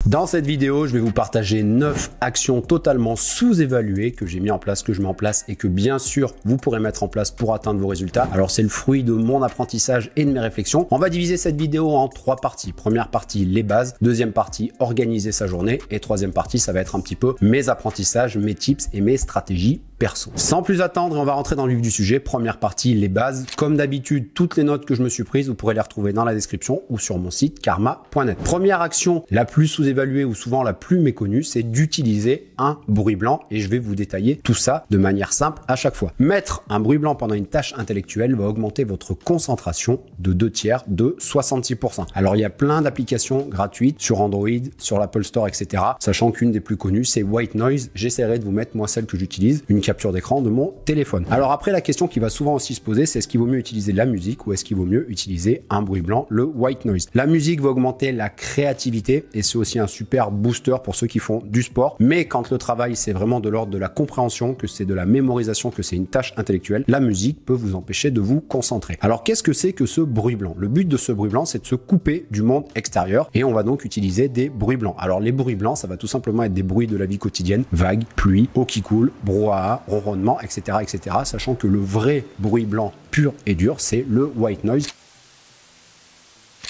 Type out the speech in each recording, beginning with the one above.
Dans cette vidéo, je vais vous partager 9 actions totalement sous-évaluées que j'ai mis en place, que je mets en place et que bien sûr, vous pourrez mettre en place pour atteindre vos résultats. Alors, c'est le fruit de mon apprentissage et de mes réflexions. On va diviser cette vidéo en 3 parties. Première partie, les bases. Deuxième partie, organiser sa journée. Et troisième partie, ça va être un petit peu mes apprentissages, mes tips et mes stratégies perso. Sans plus attendre, on va rentrer dans le vif du sujet. Première partie, les bases. Comme d'habitude, toutes les notes que je me suis prises, vous pourrez les retrouver dans la description ou sur mon site karma.net. Première action, la plus sous-évaluée ou souvent la plus méconnue, c'est d'utiliser un bruit blanc et je vais vous détailler tout ça de manière simple à chaque fois. Mettre un bruit blanc pendant une tâche intellectuelle va augmenter votre concentration de 2/3 de 66%. Alors, il y a plein d'applications gratuites sur Android, sur l'Apple Store, etc. Sachant qu'une des plus connues, c'est White Noise. J'essaierai de vous mettre, moi, celle que j'utilise, une capture d'écran de mon téléphone. Alors après, la question qui va souvent aussi se poser, c'est est-ce qu'il vaut mieux utiliser la musique ou est-ce qu'il vaut mieux utiliser un bruit blanc, le white noise. La musique va augmenter la créativité et c'est aussi un super booster pour ceux qui font du sport. Mais quand le travail, c'est vraiment de l'ordre de la compréhension, que c'est de la mémorisation, que c'est une tâche intellectuelle, la musique peut vous empêcher de vous concentrer. Alors qu'est-ce que c'est que ce bruit blanc? Le but de ce bruit blanc, c'est de se couper du monde extérieur et on va donc utiliser des bruits blancs. Alors les bruits blancs, ça va tout simplement être des bruits de la vie quotidienne, vagues, pluie, eau qui coule, brouhaha, ronronnement, etc., etc. Sachant que le vrai bruit blanc pur et dur, c'est le white noise.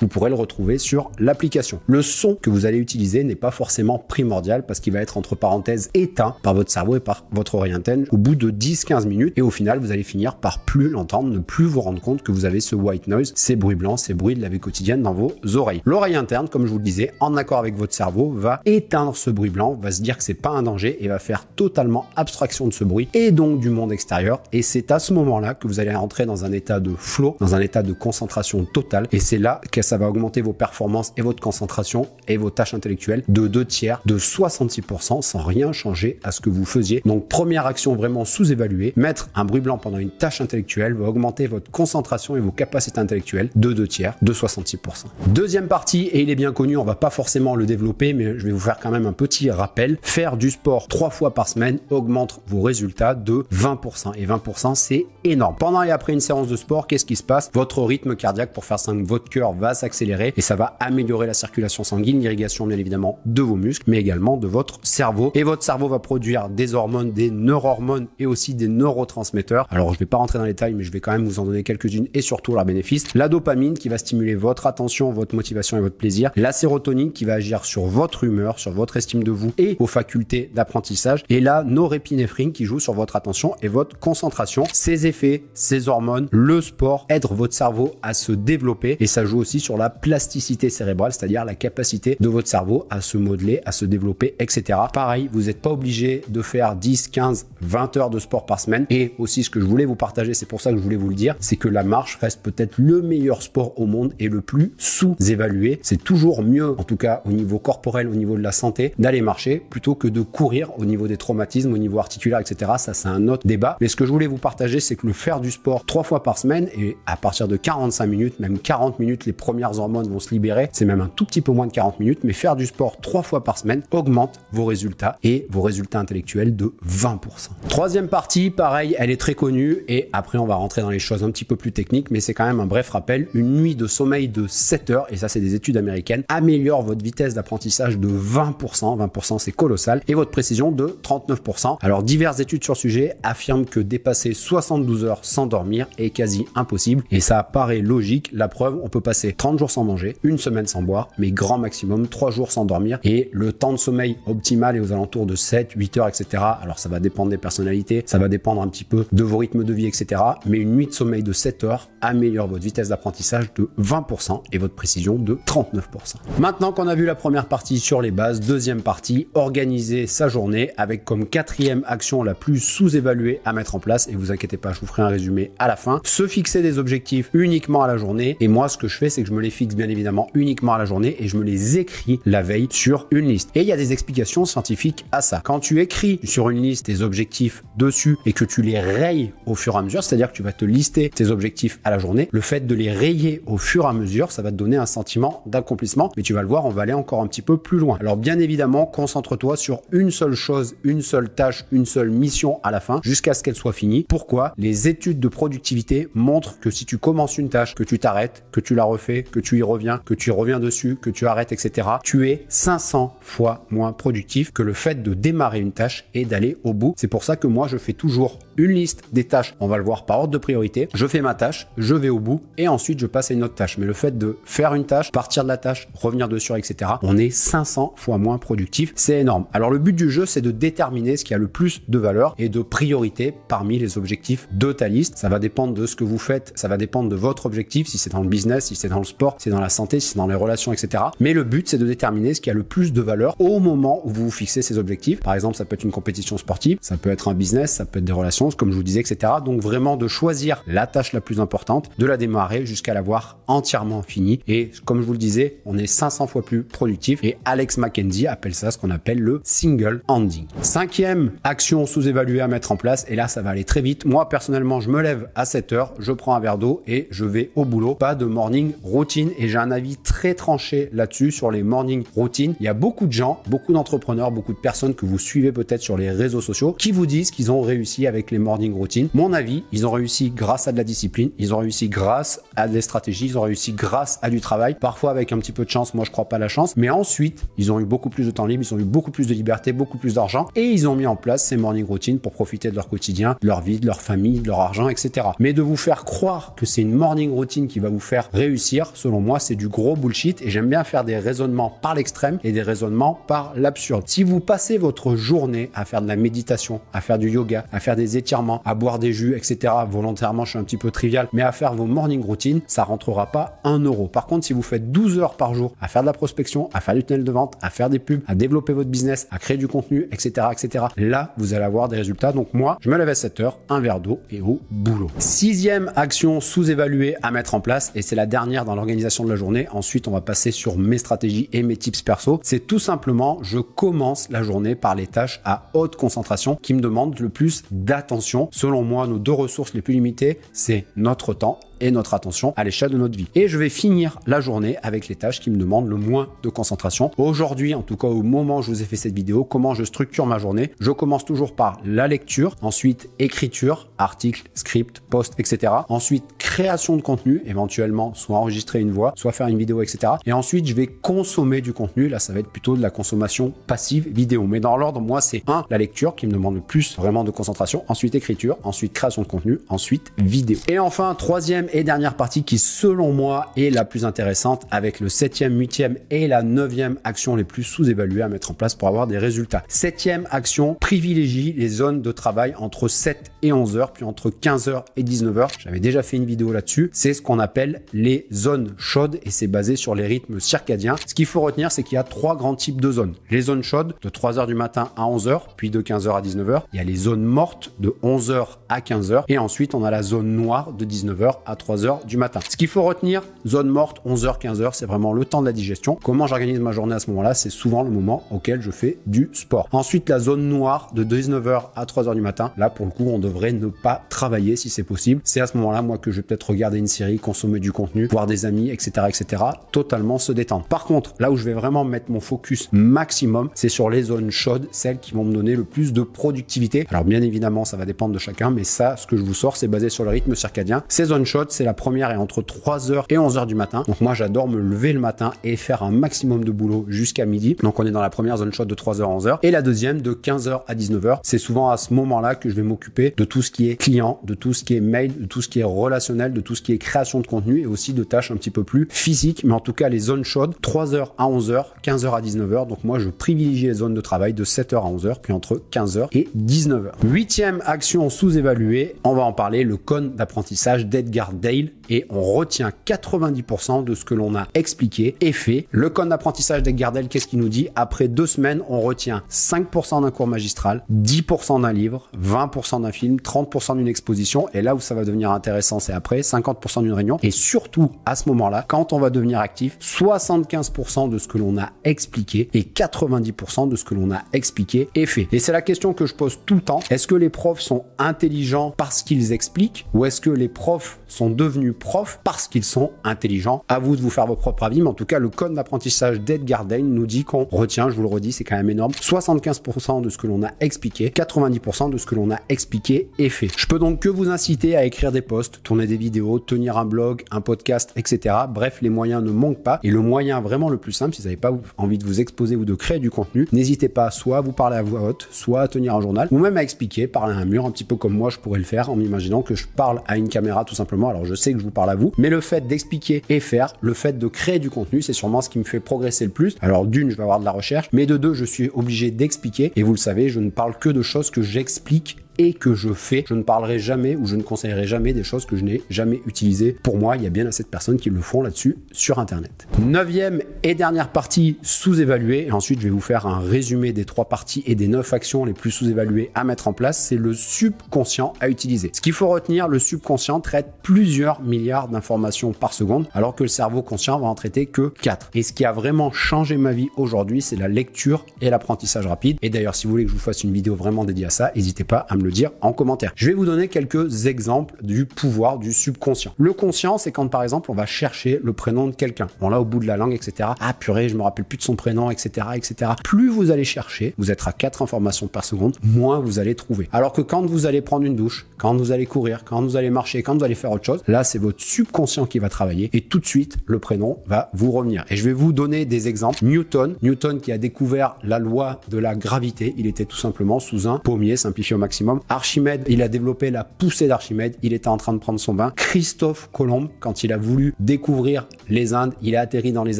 Vous pourrez le retrouver sur l'application. Le son que vous allez utiliser n'est pas forcément primordial parce qu'il va être entre parenthèses éteint par votre cerveau et par votre oreille interne au bout de 10-15 minutes et au final vous allez finir par plus l'entendre, ne plus vous rendre compte que vous avez ce white noise, ces bruits blancs, ces bruits de la vie quotidienne dans vos oreilles. L'oreille interne, comme je vous le disais, en accord avec votre cerveau, va éteindre ce bruit blanc, va se dire que c'est pas un danger et va faire totalement abstraction de ce bruit et donc du monde extérieur et c'est à ce moment-là que vous allez rentrer dans un état de flow, dans un état de concentration totale et c'est là que ça va augmenter vos performances et votre concentration et vos tâches intellectuelles de 2/3 de 66% sans rien changer à ce que vous faisiez. Donc première action vraiment sous-évaluée, mettre un bruit blanc pendant une tâche intellectuelle va augmenter votre concentration et vos capacités intellectuelles de 2/3 de 66%. Deuxième partie, et il est bien connu, on va pas forcément le développer, mais je vais vous faire quand même un petit rappel. Faire du sport 3 fois par semaine augmente vos résultats de 20% et 20% c'est énorme. Pendant et après une séance de sport, qu'est-ce qui se passe? Votre rythme cardiaque, pour faire simple, votre cœur va s'accélérer et ça va améliorer la circulation sanguine, l'irrigation bien évidemment de vos muscles, mais également de votre cerveau. Et votre cerveau va produire des hormones, des neurohormones et aussi des neurotransmetteurs. Alors je vais pas rentrer dans les détails, mais je vais quand même vous en donner quelques-unes et surtout leurs bénéfices. La dopamine qui va stimuler votre attention, votre motivation et votre plaisir. La sérotonine qui va agir sur votre humeur, sur votre estime de vous et vos facultés d'apprentissage. Et la norépinéphrine qui joue sur votre attention et votre concentration. Ces effets, ces hormones, le sport aident votre cerveau à se développer et ça joue aussi sur la plasticité cérébrale, c'est-à-dire la capacité de votre cerveau à se modeler, à se développer, etc. Pareil, vous n'êtes pas obligé de faire 10, 15, 20 heures de sport par semaine. Et aussi, ce que je voulais vous partager, c'est pour ça que je voulais vous le dire, c'est que la marche reste peut-être le meilleur sport au monde et le plus sous-évalué. C'est toujours mieux, en tout cas au niveau corporel, au niveau de la santé, d'aller marcher plutôt que de courir au niveau des traumatismes, au niveau articulaire, etc. Ça, c'est un autre débat. Mais ce que je voulais vous partager, c'est que le faire du sport 3 fois par semaine et à partir de 45 minutes, même 40 minutes, les premières hormones vont se libérer, c'est même un tout petit peu moins de 40 minutes, mais faire du sport 3 fois par semaine augmente vos résultats et vos résultats intellectuels de 20%. Troisième partie, pareil, elle est très connue et après on va rentrer dans les choses un petit peu plus techniques, mais c'est quand même un bref rappel. Une nuit de sommeil de 7 heures, et ça c'est des études américaines, améliore votre vitesse d'apprentissage de 20%, 20% c'est colossal, et votre précision de 39%. Alors diverses études sur le sujet affirment que dépasser 72 heures sans dormir est quasi impossible et ça paraît logique. La preuve, on peut passer 30 jours sans manger, une semaine sans boire, mais grand maximum 3 jours sans dormir et le temps de sommeil optimal est aux alentours de 7-8 heures, etc. Alors ça va dépendre des personnalités, ça va dépendre un petit peu de vos rythmes de vie, etc. Mais une nuit de sommeil de 7 heures améliore votre vitesse d'apprentissage de 20% et votre précision de 39%. Maintenant qu'on a vu la première partie sur les bases, deuxième partie, organiser sa journée avec comme quatrième action la plus sous-évaluée à mettre en place, et vous inquiétez pas, je vous ferai un résumé à la fin. Se fixer des objectifs uniquement à la journée, et moi ce que je fais, c'est que je me les fixe bien évidemment uniquement à la journée et je me les écris la veille sur une liste. Et il y a des explications scientifiques à ça. Quand tu écris sur une liste tes objectifs dessus et que tu les rayes au fur et à mesure, c'est-à-dire que tu vas te lister tes objectifs à la journée, le fait de les rayer au fur et à mesure, ça va te donner un sentiment d'accomplissement, mais tu vas le voir, on va aller encore un petit peu plus loin. Alors bien évidemment, concentre-toi sur une seule chose, une seule tâche, une seule mission à la fin, jusqu'à ce qu'elle soit finie. Pourquoi? Les études de productivité montrent que si tu commences une tâche, que tu t'arrêtes, que tu la refais, fais, que tu y reviens, que tu y reviens dessus, que tu arrêtes, etc., tu es 500 fois moins productif que le fait de démarrer une tâche et d'aller au bout. C'est pour ça que moi, je fais toujours une liste des tâches. On va le voir par ordre de priorité. Je fais ma tâche, je vais au bout et ensuite je passe à une autre tâche. Mais le fait de faire une tâche, partir de la tâche, revenir dessus, etc., on est 500 fois moins productif. C'est énorme. Alors le but du jeu, c'est de déterminer ce qui a le plus de valeur et de priorité parmi les objectifs de ta liste. Ça va dépendre de ce que vous faites, ça va dépendre de votre objectif, si c'est dans le business, si c'est dans le sport, si c'est dans la santé, si c'est dans les relations, etc. Mais le but, c'est de déterminer ce qui a le plus de valeur au moment où vous vous fixez ces objectifs. Par exemple, ça peut être une compétition sportive, ça peut être un business, ça peut être des relations, comme je vous disais, etc. Donc vraiment de choisir la tâche la plus importante, de la démarrer jusqu'à l'avoir entièrement finie. Et comme je vous le disais, on est 500 fois plus productif et Alex McKenzie appelle ça ce qu'on appelle le single handing. Cinquième action sous-évaluée à mettre en place, et là ça va aller très vite. Moi personnellement, je me lève à 7 heures, je prends un verre d'eau et je vais au boulot. Pas de morning routine et j'ai un avis très tranché là-dessus sur les morning routines. Il y a beaucoup de gens, beaucoup d'entrepreneurs, beaucoup de personnes que vous suivez peut-être sur les réseaux sociaux qui vous disent qu'ils ont réussi avec les morning routines. Mon avis, ils ont réussi grâce à de la discipline, ils ont réussi grâce à des stratégies, ils ont réussi grâce à du travail, parfois avec un petit peu de chance. Moi je crois pas à la chance, mais ensuite ils ont eu beaucoup plus de temps libre, ils ont eu beaucoup plus de liberté, beaucoup plus d'argent et ils ont mis en place ces morning routines pour profiter de leur quotidien, de leur vie, de leur famille, de leur argent, etc. Mais de vous faire croire que c'est une morning routine qui va vous faire réussir, selon moi c'est du gros bullshit et j'aime bien faire des raisonnements par l'extrême et des raisonnements par l'absurde. Si vous passez votre journée à faire de la méditation, à faire du yoga, à faire des étirements, à boire des jus, etc. Volontairement, je suis un petit peu trivial, mais à faire vos morning routines, ça rentrera pas 1 euro. Par contre, si vous faites 12 heures par jour à faire de la prospection, à faire du tunnel de vente, à faire des pubs, à développer votre business, à créer du contenu, etc., etc., là, vous allez avoir des résultats. Donc moi, je me lève à 7 heures, un verre d'eau et au boulot. Sixième action sous-évaluée à mettre en place, et c'est la dernière dans l'organisation de la journée. Ensuite, on va passer sur mes stratégies et mes tips perso. C'est tout simplement, je commence la journée par les tâches à haute concentration qui me demandent le plus d'attention. Selon moi, nos deux ressources les plus limitées, c'est notre temps et notre attention à l'échelle de notre vie. Et je vais finir la journée avec les tâches qui me demandent le moins de concentration. Aujourd'hui, en tout cas au moment où je vous ai fait cette vidéo, comment je structure ma journée? Je commence toujours par la lecture, ensuite écriture, article, script, post, etc. Ensuite, création de contenu, éventuellement soit enregistrer une voix, soit faire une vidéo, etc. Et ensuite, je vais consommer du contenu. Là, ça va être plutôt de la consommation passive vidéo. Mais dans l'ordre, moi, c'est la lecture qui me demande le plus vraiment de concentration, ensuite écriture, ensuite création de contenu, ensuite vidéo. Et enfin, troisième et dernière partie qui, selon moi, est la plus intéressante avec le 7e, 8e et la 9e action les plus sous-évaluées à mettre en place pour avoir des résultats. 7e action, privilégie les zones de travail entre 7 et 11 heures, puis entre 15 heures et 19 heures. J'avais déjà fait une vidéo là-dessus. C'est ce qu'on appelle les zones chaudes et c'est basé sur les rythmes circadiens. Ce qu'il faut retenir, c'est qu'il y a 3 grands types de zones. Les zones chaudes de 3 heures du matin à 11 heures, puis de 15 heures à 19 heures. Il y a les zones mortes de 11 heures à 15 heures et ensuite on a la zone noire de 19 heures à 3 heures du matin. Ce qu'il faut retenir, zone morte, 11 heures, 15 heures, c'est vraiment le temps de la digestion. Comment j'organise ma journée à ce moment-là? C'est souvent le moment auquel je fais du sport. Ensuite, la zone noire de 19 heures à 3 heures du matin. Là, pour le coup, on devrait ne pas travailler si c'est possible. C'est à ce moment-là, moi, que je vais peut-être regarder une série, consommer du contenu, voir des amis, etc., etc., totalement se détendre. Par contre, là où je vais vraiment mettre mon focus maximum, c'est sur les zones chaudes, celles qui vont me donner le plus de productivité. Alors, bien évidemment, ça va dépendre de chacun, mais ça, ce que je vous sors, c'est basé sur le rythme circadien. Ces zones chaudes, c'est la première est entre 3h et 11h du matin. Donc moi, j'adore me lever le matin et faire un maximum de boulot jusqu'à midi. Donc on est dans la première zone chaude de 3h à 11h. Et la deuxième de 15h à 19h. C'est souvent à ce moment-là que je vais m'occuper de tout ce qui est client, de tout ce qui est mail, de tout ce qui est relationnel, de tout ce qui est création de contenu et aussi de tâches un petit peu plus physiques. Mais en tout cas, les zones chaudes, 3h à 11h, 15h à 19h. Donc moi, je privilégie les zones de travail de 7h à 11h, puis entre 15h et 19h. 8e action sous-évaluée, on va en parler, le cône d'apprentissage d'Edgar Dale. Et on retient 90% de ce que l'on a expliqué et fait. Le cône d'apprentissage d'Edgar Dale, qu'est-ce qu'il nous dit? Après 2 semaines, on retient 5% d'un cours magistral, 10% d'un livre, 20% d'un film, 30% d'une exposition. Et là où ça va devenir intéressant, c'est après 50% d'une réunion. Et surtout, à ce moment-là, quand on va devenir actif, 75% de ce que l'on a expliqué et 90% de ce que l'on a expliqué est fait. Et c'est la question que je pose tout le temps. Est-ce que les profs sont intelligents parce qu'ils expliquent ou est-ce que les profs sont devenus devenus profs parce qu'ils sont intelligents. À vous de vous faire vos propres avis, mais en tout cas, le code d'apprentissage d'Edgar Dane nous dit qu'on retient, je vous le redis, c'est quand même énorme, 75% de ce que l'on a expliqué, 90% de ce que l'on a expliqué et fait. Je peux donc que vous inciter à écrire des posts, tourner des vidéos, tenir un blog, un podcast, etc. Bref, les moyens ne manquent pas. Et le moyen vraiment le plus simple, si vous n'avez pas envie de vous exposer ou de créer du contenu, n'hésitez pas soit à vous parler à voix haute, soit à tenir un journal, ou même à expliquer, parler à un mur, un petit peu comme moi je pourrais le faire en m'imaginant que je parle à une caméra tout simplement. Alors je sais que je vous parle à vous, mais le fait d'expliquer et faire, le fait de créer du contenu, c'est sûrement ce qui me fait progresser le plus. Alors d'une, je vais avoir de la recherche, mais de deux, je suis obligé d'expliquer. Et vous le savez, je ne parle que de choses que j'explique et que je fais. Je ne parlerai jamais ou je ne conseillerai jamais des choses que je n'ai jamais utilisées. Pour moi, il y a bien assez de personnes qui le font là-dessus sur Internet. 9e et dernière partie sous-évaluée. Et ensuite, je vais vous faire un résumé des 3 parties et des 9 actions les plus sous-évaluées à mettre en place. C'est le subconscient à utiliser. Ce qu'il faut retenir, le subconscient traite plusieurs milliards d'informations par seconde, alors que le cerveau conscient va en traiter que 4. Et ce qui a vraiment changé ma vie aujourd'hui, c'est la lecture et l'apprentissage rapide. Et d'ailleurs, si vous voulez que je vous fasse une vidéo vraiment dédiée à ça, n'hésitez pas à me le dire en commentaire. Je vais vous donner quelques exemples du pouvoir du subconscient. Le conscient, c'est quand par exemple on va chercher le prénom de quelqu'un. Bon là au bout de la langue, etc. Ah purée, je me rappelle plus de son prénom, etc., etc. Plus vous allez chercher, vous êtes à 4 informations par seconde, moins vous allez trouver. Alors que quand vous allez prendre une douche, quand vous allez courir, quand vous allez marcher, quand vous allez faire autre chose, là c'est votre subconscient qui va travailler et tout de suite le prénom va vous revenir. Et je vais vous donner des exemples. Newton qui a découvert la loi de la gravité, il était tout simplement sous un pommier, simplifié au maximum. Archimède, il a développé la poussée d'Archimède, il était en train de prendre son bain. Christophe Colomb, quand il a voulu découvrir les Indes, il a atterri dans les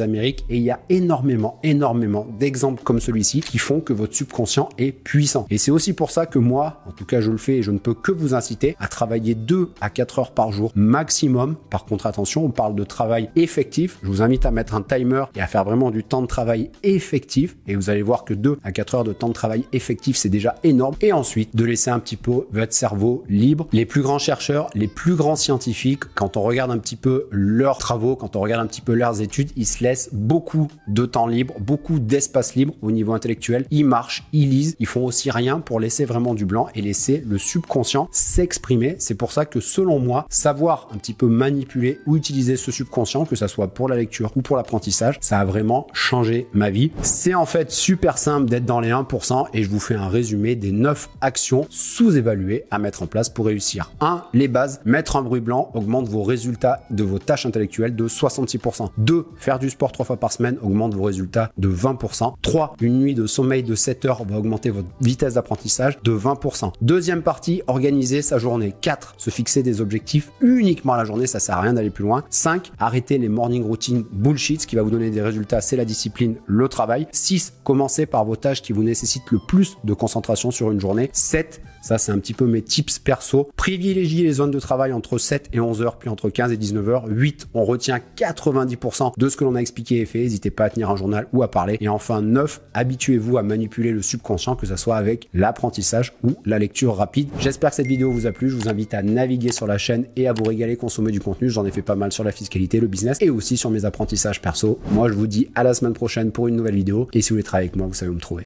Amériques et il y a énormément d'exemples comme celui-ci qui font que votre subconscient est puissant. Et c'est aussi pour ça que moi, en tout cas je le fais et je ne peux que vous inciter à travailler 2 à 4 heures par jour maximum. Par contre attention, on parle de travail effectif. Je vous invite à mettre un timer et à faire vraiment du temps de travail effectif et vous allez voir que 2 à 4 heures de temps de travail effectif, c'est déjà énorme. Et ensuite, de laisser un petit peu votre cerveau libre. Les plus grands chercheurs, les plus grands scientifiques, quand on regarde un petit peu leurs travaux, quand on regarde un petit peu leurs études, ils se laissent beaucoup de temps libre, beaucoup d'espace libre au niveau intellectuel. Ils marchent, ils lisent, ils font aussi rien pour laisser vraiment du blanc et laisser le subconscient s'exprimer. C'est pour ça que selon moi, savoir un petit peu manipuler ou utiliser ce subconscient, que ça soit pour la lecture ou pour l'apprentissage, ça a vraiment changé ma vie. C'est en fait super simple d'être dans les 1% et je vous fais un résumé des 9 actions sous-évaluées à mettre en place pour réussir. 1. Les bases. Mettre un bruit blanc augmente vos résultats de vos tâches intellectuelles de 66%. 2. Faire du sport 3 fois par semaine augmente vos résultats de 20%. 3. Une nuit de sommeil de 7 heures va augmenter votre vitesse d'apprentissage de 20%. Deuxième partie, organiser sa journée. 4. Se fixer des objectifs uniquement à la journée, ça sert à rien d'aller plus loin. 5. Arrêter les morning routines bullshit. Ce qui va vous donner des résultats, c'est la discipline, le travail. 6. Commencez par vos tâches qui vous nécessitent le plus de concentration sur une journée. 7. Ça, c'est un petit peu mes tips perso. Privilégiez les zones de travail entre 7 et 11 heures, puis entre 15 et 19 heures. 8, on retient 90% de ce que l'on a expliqué et fait. N'hésitez pas à tenir un journal ou à parler. Et enfin, 9, habituez-vous à manipuler le subconscient, que ce soit avec l'apprentissage ou la lecture rapide. J'espère que cette vidéo vous a plu. Je vous invite à naviguer sur la chaîne et à vous régaler, consommer du contenu. J'en ai fait pas mal sur la fiscalité, le business et aussi sur mes apprentissages perso. Moi, je vous dis à la semaine prochaine pour une nouvelle vidéo. Et si vous voulez travailler avec moi, vous savez où me trouver.